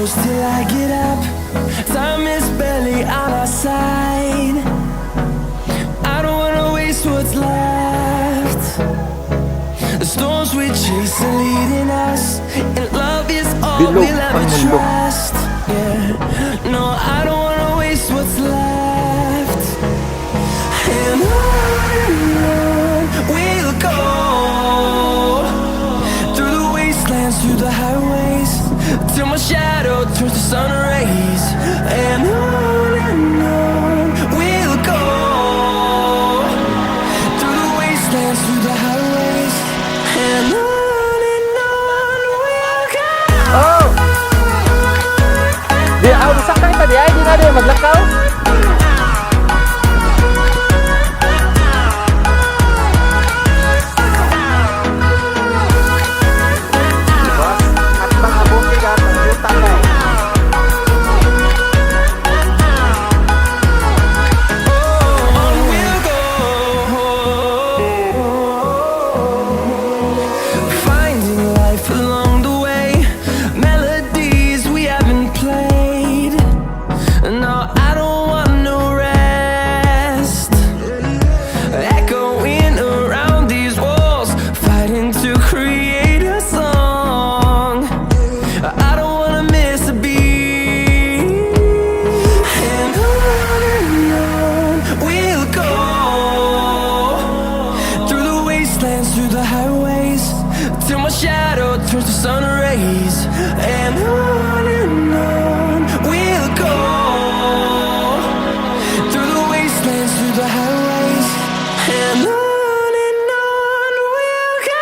close till I get up. Time is barely on our side. I don't wanna waste what's left. The storms we chase are leading us, and love is all we'll ever trust. Yeah, no, I don't wanna waste what's left. And on we'll go, through the wastelands, through the highways, till my shadow turns to sun rays. And on we'll go, through the wastelands, through the highways, and on we'll go. Oh! Di ako sakay pa di ay di na di maglakaw. At mga bukigat ang utang ay. On we'll go, finding life along the way, melodies we haven't played. No, I don't want no rest, echoing around these walls, fighting to create a song. I don't wanna miss a beat. And on we'll go, through the wastelands, through the highways, till my shadow turns to sun rays. And on we'll go, through the wastelands, through the highways, and on we'll go.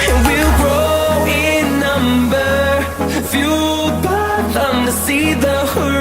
And we'll grow in number, fueled by them to see the horizon.